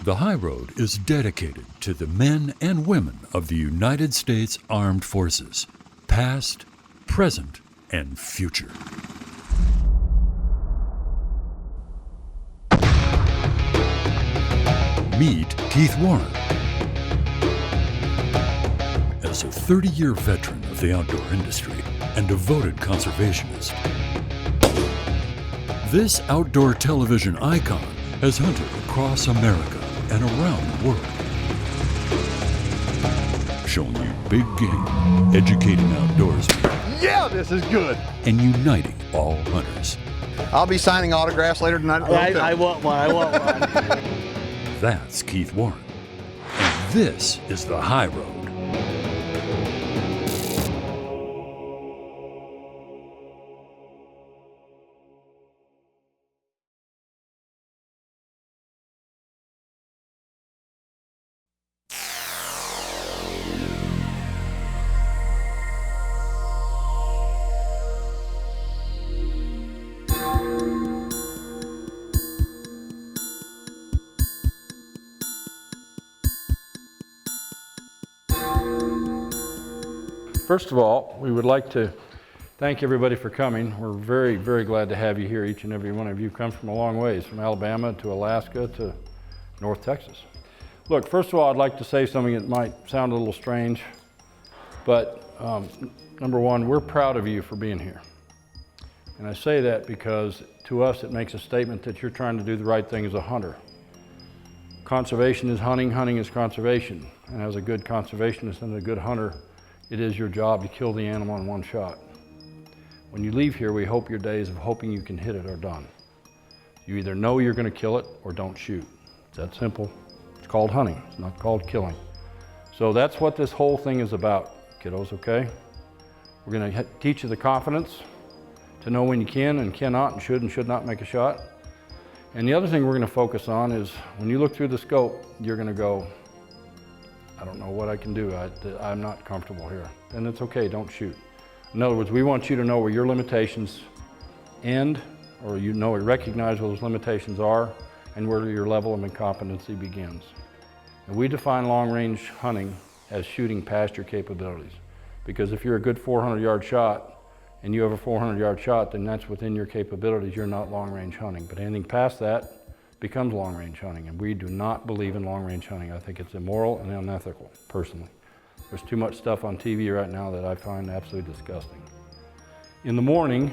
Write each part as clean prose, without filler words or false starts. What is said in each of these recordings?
The High Road is dedicated to the men and women of the United States Armed Forces, past, present, and future. Meet Keith Warren. As a 30-year veteran of the outdoor industry and devoted conservationist, this outdoor television icon has hunted across America and around the world, showing you big game, educating outdoorsmen. Yeah, this is good. And uniting all hunters. I'll be signing autographs later tonight. I want one. I want one. That's Keith Warren. And this is the High Road. First of all, we would like to thank everybody for coming. We're very, very glad to have you here. Each and every one of you come from a long ways, from Alabama to Alaska to North Texas. Look, first of all, I'd like to say something that might sound a little strange, but number one, we're proud of you for being here. And I say that because to us, it makes a statement that you're trying to do the right thing as a hunter. Conservation is hunting, hunting is conservation. And as a good conservationist and a good hunter, it is your job to kill the animal in one shot. When you leave here, we hope your days of hoping you can hit it are done. You either know you're going to kill it or don't shoot. It's that simple. It's called hunting. It's not called killing. So that's what this whole thing is about, kiddos, okay? We're going to teach you the confidence to know when you can and cannot and should not make a shot. And the other thing we're going to focus on is when you look through the scope, you're going to go, I don't know what I can do. I'm not comfortable here. And it's okay, don't shoot. In other words, we want you to know where your limitations end, or recognize where those limitations are, and where your level of incompetency begins. And we define long-range hunting as shooting past your capabilities. Because if you're a good 400-yard shot, and you have a 400-yard shot, then that's within your capabilities. You're not long-range hunting. But anything past that becomes long-range hunting, and we do not believe in long-range hunting. I think it's immoral and unethical, personally. There's too much stuff on TV right now that I find absolutely disgusting. In the morning,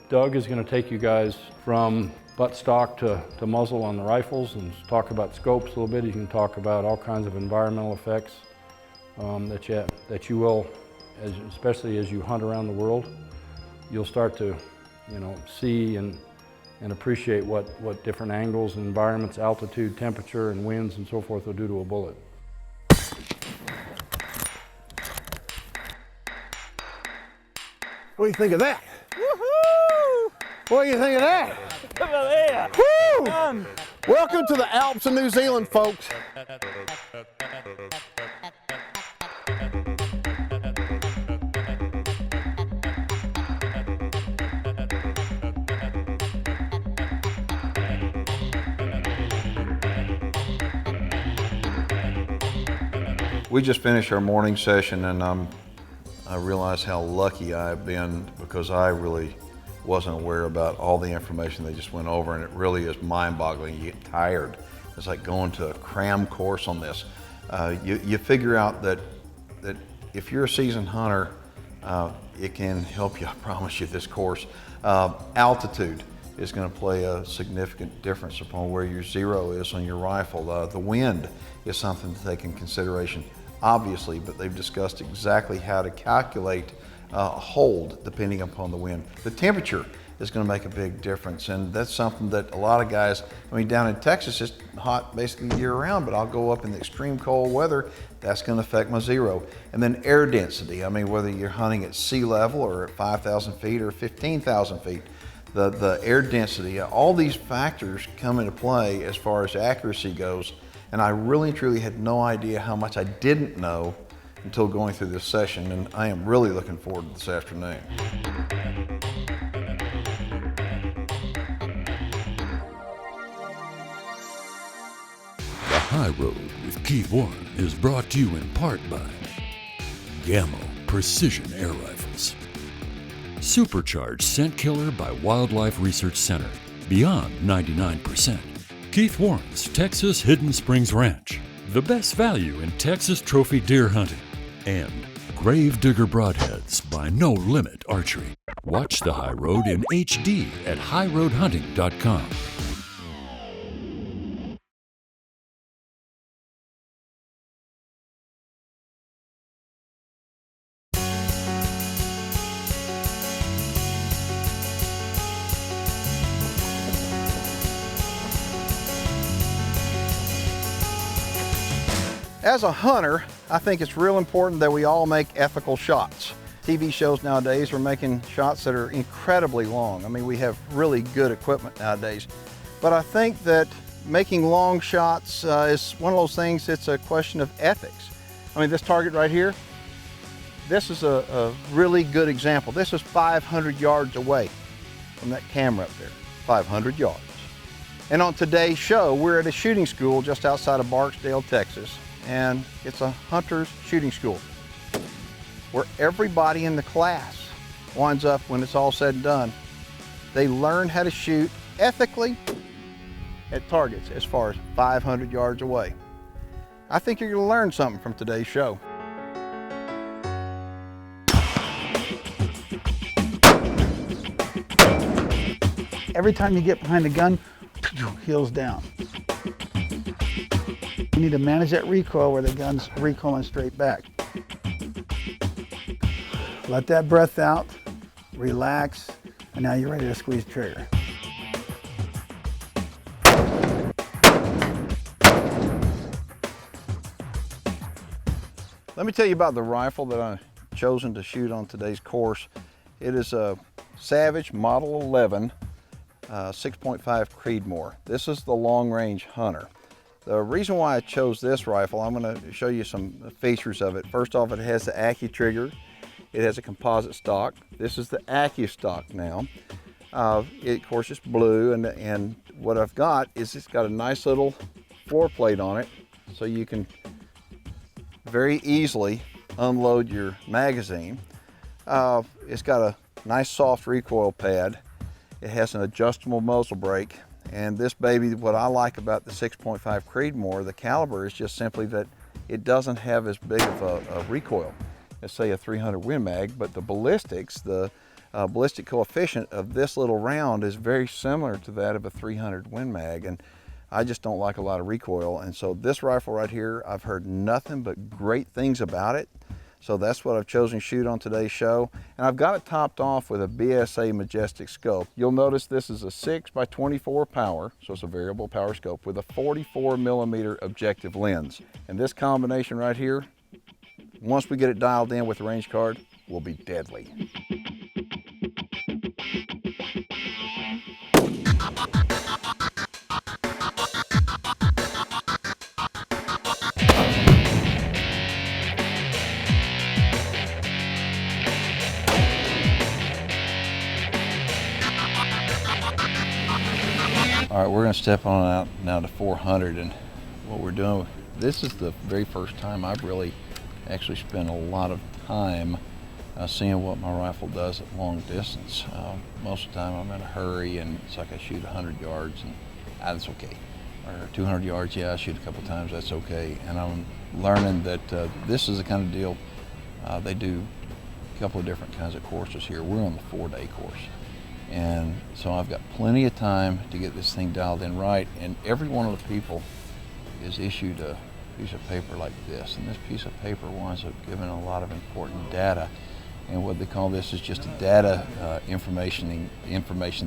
Doug is going to take you guys from buttstock to muzzle on the rifles and talk about scopes a little bit. He can talk about all kinds of environmental effects that you will, especially as you hunt around the world, you'll start to, see and appreciate what different angles and environments, altitude, temperature, and winds and so forth will do to a bullet. What do you think of that? Woohoo! What do you think of that? Woo! Welcome to the Alps of New Zealand, folks. We just finished our morning session, and I realized how lucky I've been, because I really wasn't aware about all the information they just went over, and it really is mind-boggling. You get tired. It's like going to a cram course on this. You figure out that if you're a seasoned hunter, it can help you. I promise you, this course. Altitude is going to play a significant difference upon where your zero is on your rifle. The wind is something to take in consideration, obviously, but they've discussed exactly how to calculate hold depending upon the wind. The temperature is going to make a big difference, and that's something that a lot of guys, down in Texas it's hot basically year round, but I'll go up in the extreme cold weather, that's going to affect my zero. And then air density, whether you're hunting at sea level or at 5,000 feet or 15,000 feet, the air density, all these factors come into play as far as accuracy goes. And I really truly had no idea how much I didn't know until going through this session, and I am really looking forward to this afternoon. High Road with Keith Warren is brought to you in part by Gammo Precision Air Rifles. Supercharged scent killer by Wildlife Research Center, beyond 99%. Keith Warren's Texas Hidden Springs Ranch, the best value in Texas trophy deer hunting. And Gravedigger Broadheads by No Limit Archery. Watch the High Road in HD at highroadhunting.com. As a hunter, I think it's real important that we all make ethical shots. TV shows nowadays are making shots that are incredibly long. I mean, we have really good equipment nowadays. But I think that making long shots is one of those things, it's a question of ethics. I mean, this target right here, this is a really good example. This is 500 yards away from that camera up there, 500 yards. And on today's show, we're at a shooting school just outside of Barksdale, Texas. And it's a hunter's shooting school where everybody in the class winds up, when it's all said and done, they learn how to shoot ethically at targets as far as 500 yards away. I think you're going to learn something from today's show. Every time you get behind the gun, heels down. You need to manage that recoil where the gun's recoiling straight back. Let that breath out, relax, and now you're ready to squeeze the trigger. Let me tell you about the rifle that I've chosen to shoot on today's course. It is a Savage Model 11 6.5 Creedmoor. This is the Long Range Hunter. The reason why I chose this rifle, I'm going to show you some features of it. First off, it has the AccuTrigger. It has a composite stock. This is the AccuStock now. It, of course, it's blue, and what I've got is it's got a nice little floor plate on it, so you can very easily unload your magazine. It's got a nice soft recoil pad. It has an adjustable muzzle brake. And this baby, what I like about the 6.5 Creedmoor, the caliber is just simply that it doesn't have as big of a recoil as, say, a 300 Win Mag, but the ballistics, the ballistic coefficient of this little round is very similar to that of a 300 Win Mag, and I just don't like a lot of recoil. And so this rifle right here, I've heard nothing but great things about it. So that's what I've chosen to shoot on today's show. And I've got it topped off with a BSA Majestic scope. You'll notice this is a 6x24 power, so it's a variable power scope with a 44mm objective lens. And this combination right here, once we get it dialed in with the range card, will be deadly. All right, we're going to step on out now to 400, and what we're doing, this is the very first time I've really actually spent a lot of time seeing what my rifle does at long distance. Most of the time I'm in a hurry, and it's like I shoot 100 yards and that's okay. Or 200 yards, yeah, I shoot a couple times, that's okay. And I'm learning that this is the kind of deal, they do a couple of different kinds of courses here. We're on the 4-day course. And so I've got plenty of time to get this thing dialed in right, and every one of the people is issued a piece of paper like this, and this piece of paper winds up giving a lot of important data. And what they call this is just a data information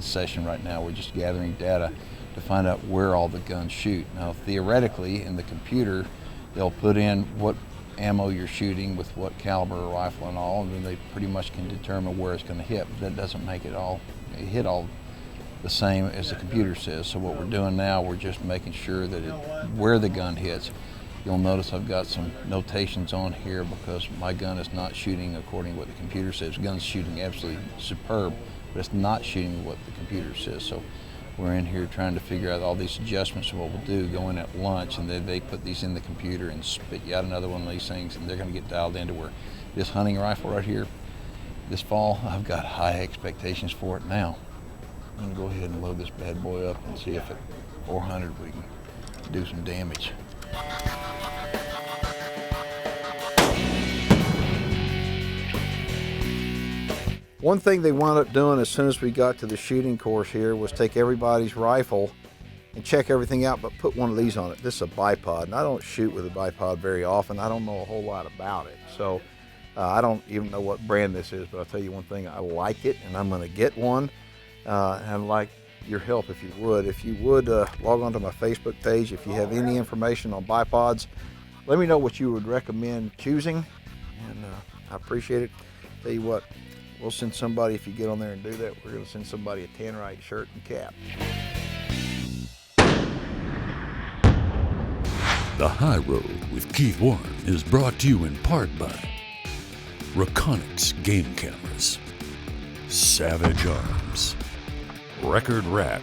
session right now. We're just gathering data to find out where all the guns shoot. Now theoretically in the computer they'll put in what ammo you're shooting with what caliber of rifle and all, and then they pretty much can determine where it's going to hit, but that doesn't make it hit all the same as the computer says. So what we're doing now, we're just making sure that where the gun hits. You'll notice I've got some notations on here because my gun is not shooting according to what the computer says. The gun's shooting absolutely superb, but it's not shooting what the computer says. So we're in here trying to figure out all these adjustments of what we'll do, go in at lunch, and then they put these in the computer and spit you out another one of these things, and they're going to get dialed into where this hunting rifle right here, this fall, I've got high expectations for it now. I'm going to go ahead and load this bad boy up and see if at 400 we can do some damage. One thing they wound up doing as soon as we got to the shooting course here was take everybody's rifle and check everything out, but put one of these on it. This is a bipod, and I don't shoot with a bipod very often. I don't know a whole lot about it. So I don't even know what brand this is, but I'll tell you one thing, I like it, and I'm gonna get one. And I'd like your help if you would. If you would log on to my Facebook page, if you have any information on bipods, let me know what you would recommend choosing, and I appreciate it. Tell you what, we'll send somebody, if you get on there and do that, we're going to send somebody a Tannerite shirt and cap. The High Road with Keith Warren is brought to you in part by Reconyx Game Cameras, Savage Arms, Record Rack,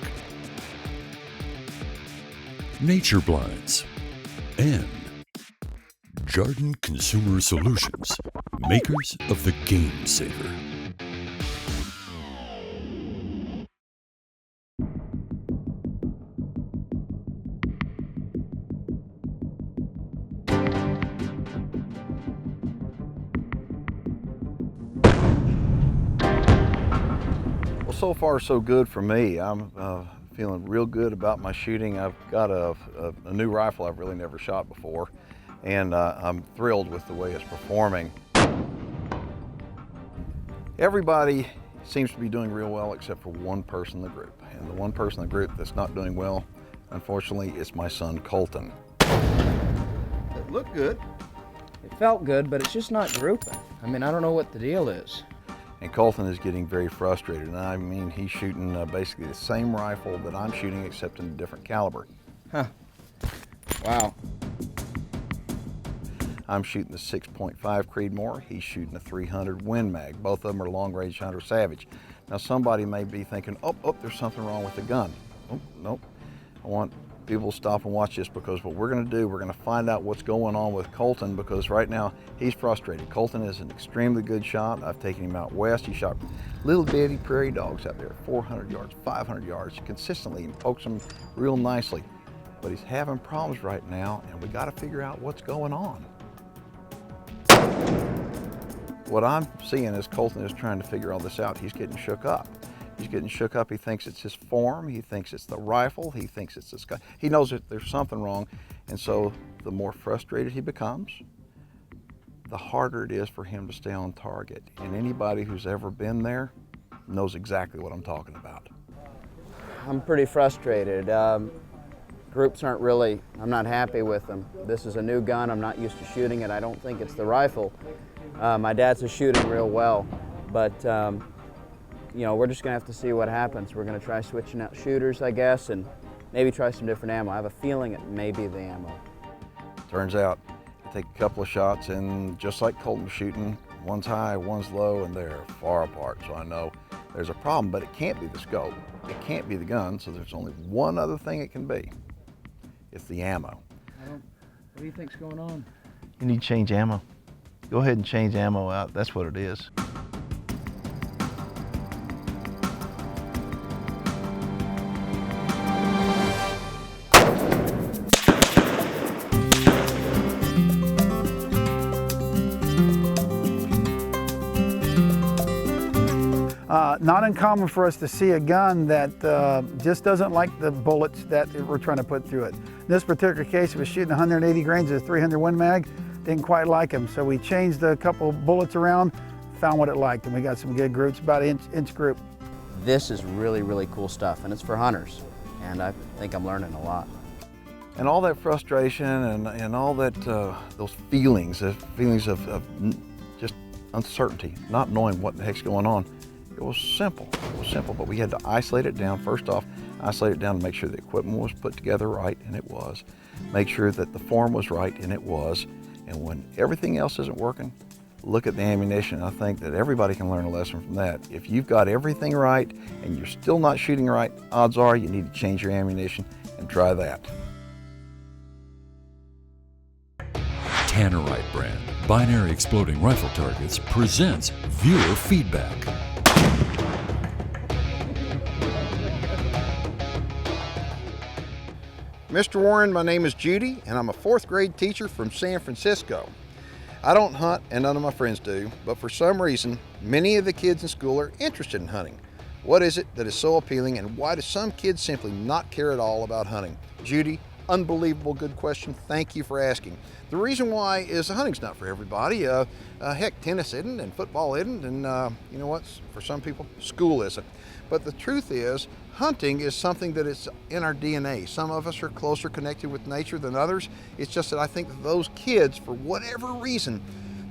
Nature Blinds, and Jarden Consumer Solutions, makers of the Game Saver. So far, so good for me. I'm feeling real good about my shooting. I've got a new rifle I've really never shot before, and I'm thrilled with the way it's performing. Everybody seems to be doing real well except for one person in the group, and the one person in the group that's not doing well, unfortunately, is my son Colton. It looked good. It felt good, but it's just not grouping. I mean, I don't know what the deal is. And Colton is getting very frustrated, and I mean, he's shooting basically the same rifle that I'm shooting, except in a different caliber. Huh. Wow. I'm shooting the 6.5 Creedmoor, he's shooting the 300 Win Mag. Both of them are long-range Hunter Savage. Now somebody may be thinking, oh, there's something wrong with the gun. Oh, nope. I want people to stop and watch this, because what we're gonna do, we're gonna find out what's going on with Colton, because right now he's frustrated. Colton is an extremely good shot. I've taken him out west. He shot little bitty prairie dogs out there, 400 yards, 500 yards, consistently, and pokes them real nicely. But he's having problems right now, and we gotta figure out what's going on. What I'm seeing is Colton is trying to figure all this out. He's getting shook up. He's getting shook up. He thinks it's his form. He thinks it's the rifle. He thinks it's this guy. He knows that there's something wrong. And so the more frustrated he becomes, the harder it is for him to stay on target. And anybody who's ever been there knows exactly what I'm talking about. I'm pretty frustrated. Groups aren't really, I'm not happy with them. This is a new gun. I'm not used to shooting it. I don't think it's the rifle. My dad's shooting real well, but you know, we're just gonna have to see what happens. We're gonna try switching out shooters, I guess, and maybe try some different ammo. I have a feeling it may be the ammo. Turns out, I take a couple of shots, and just like Colton was shooting, one's high, one's low, and they're far apart. So I know there's a problem, but it can't be the scope. It can't be the gun, so there's only one other thing it can be. It's the ammo. What do you think's going on? You need to change ammo. Go ahead and change ammo out. That's what it is. Not uncommon for us to see a gun that just doesn't like the bullets that we're trying to put through it. In this particular case, it was shooting 180 grains of 300 Win Mag, didn't quite like them. So we changed a couple bullets around, found what it liked, and we got some good groups, about an inch group. This is really, really cool stuff, and it's for hunters, and I think I'm learning a lot. And all that frustration and all that, those feelings of just uncertainty, not knowing what the heck's going on, it was simple. It was simple, but we had to isolate it down. First off, isolate it down to make sure the equipment was put together right, and it was. Make sure that the form was right, and it was. And when everything else isn't working, look at the ammunition. I think that everybody can learn a lesson from that. If you've got everything right and you're still not shooting right, odds are you need to change your ammunition and try that. Tannerite brand binary exploding rifle targets presents viewer feedback. Mr. Warren, my name is Judy, and I'm a 4th grade teacher from San Francisco. I don't hunt, and none of my friends do, but for some reason, many of the kids in school are interested in hunting. What is it that is so appealing, and why do some kids simply not care at all about hunting? Judy, unbelievable good question. Thank you for asking. The reason why is hunting's not for everybody. Heck, tennis isn't, and football isn't, and you know what? For some people, school isn't. But the truth is, hunting is something that is in our DNA. Some of us are closer connected with nature than others. It's just that I think that those kids, for whatever reason,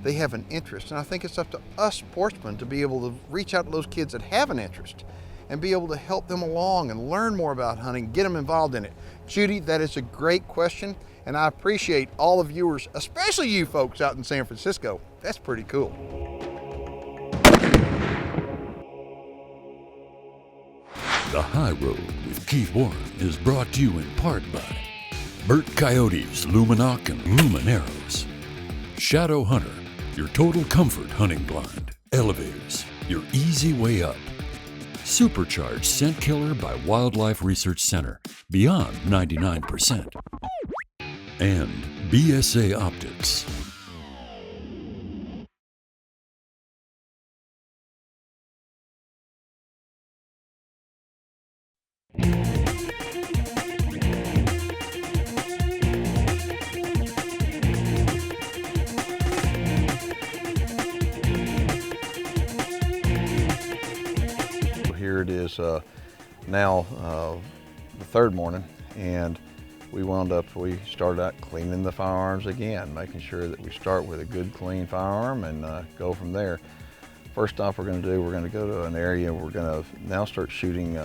they have an interest. And I think it's up to us sportsmen to be able to reach out to those kids that have an interest and be able to help them along and learn more about hunting, get them involved in it. Judy, that is a great question, and I appreciate all the viewers, especially you folks out in San Francisco. That's pretty cool. The High Road with Keith Warren is brought to you in part by Burt Coyotes, Luminoc and Lumineros, Shadow Hunter, your total comfort hunting blind, Elevators, your easy way up, Supercharged Scent Killer by Wildlife Research Center, beyond 99%, and BSA Optics. Here it is now the 3rd morning, and we started out cleaning the firearms again, making sure that we start with a good clean firearm and go from there. First off, we're going to go to an area we're going to now start shooting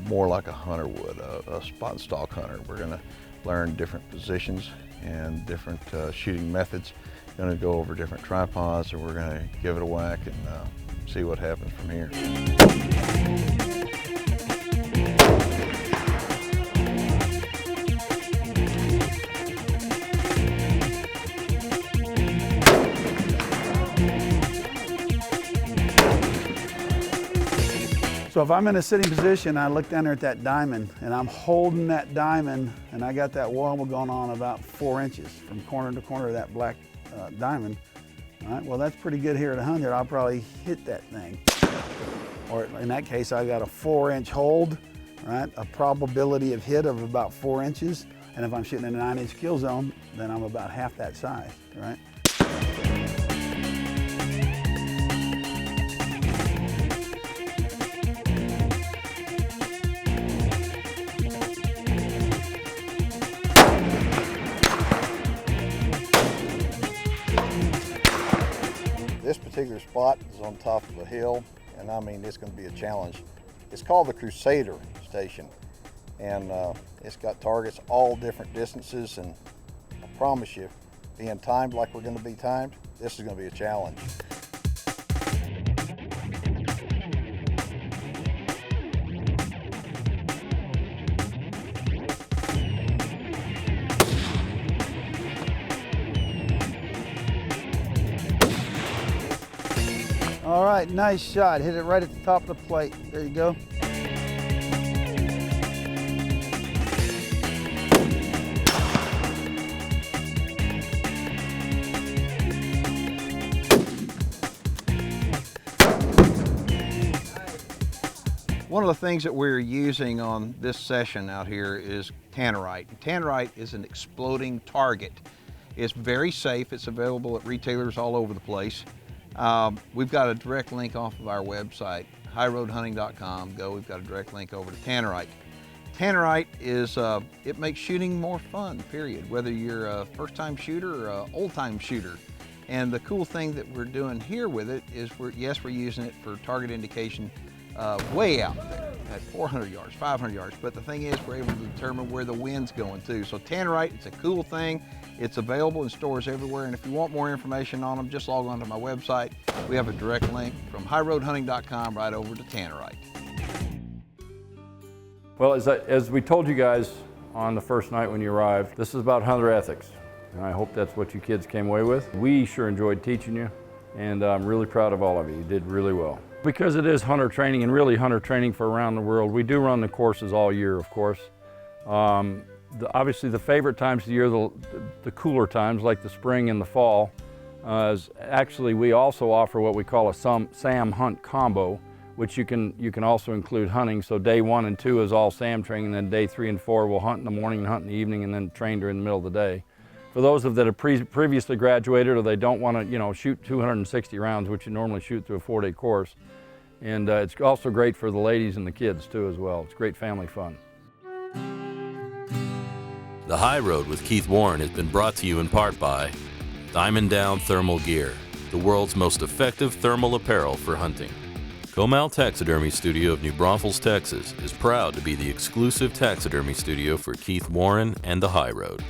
more like a hunter would, a spot and stalk hunter. We're going to learn different positions and different shooting methods. Going to go over different tripods, and we're going to give it a whack and see what happens from here. So if I'm in a sitting position, I look down there at that diamond, and I'm holding that diamond, and I got that wobble going on about 4 inches from corner to corner of that black diamond. All right, well, that's pretty good here at 100. I'll probably hit that thing. Or in that case, I got a 4-inch hold, right? A probability of hit of about 4 inches. And if I'm shooting in a 9-inch kill zone, then I'm about half that size, right? This particular spot is on top of a hill, and I mean, it's going to be a challenge. It's called the Crusader Station, and it's got targets all different distances, and I promise you, being timed like we're going to be timed, this is going to be a challenge. All right, nice shot. Hit it right at the top of the plate. There you go. One of the things that we're using on this session out here is Tannerite. Tannerite is an exploding target. It's very safe. It's available at retailers all over the place. We've got a direct link off of our website, highroadhunting.com. We've got a direct link over to Tannerite. Tannerite is, it makes shooting more fun, period. Whether you're a first-time shooter or an old-time shooter. And the cool thing that we're doing here with it is we're using it for target indication way out there. at 400 yards, 500 yards. But the thing is, we're able to determine where the wind's going to. So Tannerite, it's a cool thing. It's available in stores everywhere. And if you want more information on them, just log on to my website. We have a direct link from highroadhunting.com right over to Tannerite. Well, as we told you guys on the first night when you arrived, this is about hunter ethics. And I hope that's what you kids came away with. We sure enjoyed teaching you, and I'm really proud of all of you. You did really well. Because it is hunter training, and really hunter training for around the world, we do run the courses all year, of course. Obviously, the favorite times of the year, the cooler times, like the spring and the fall, is actually we also offer what we call a SAAM hunt combo, which you can also include hunting. So day 1 and 2 is all SAAM training, and then day 3 and 4 we'll hunt in the morning and hunt in the evening, and then train during the middle of the day. For those that have previously graduated, or they don't want to, shoot 260 rounds, which you normally shoot through a 4-day course. And it's also great for the ladies and the kids too as well. It's great family fun. The High Road with Keith Warren has been brought to you in part by Diamond Down Thermal Gear, the world's most effective thermal apparel for hunting. Comal Taxidermy Studio of New Braunfels, Texas is proud to be the exclusive taxidermy studio for Keith Warren and the High Road.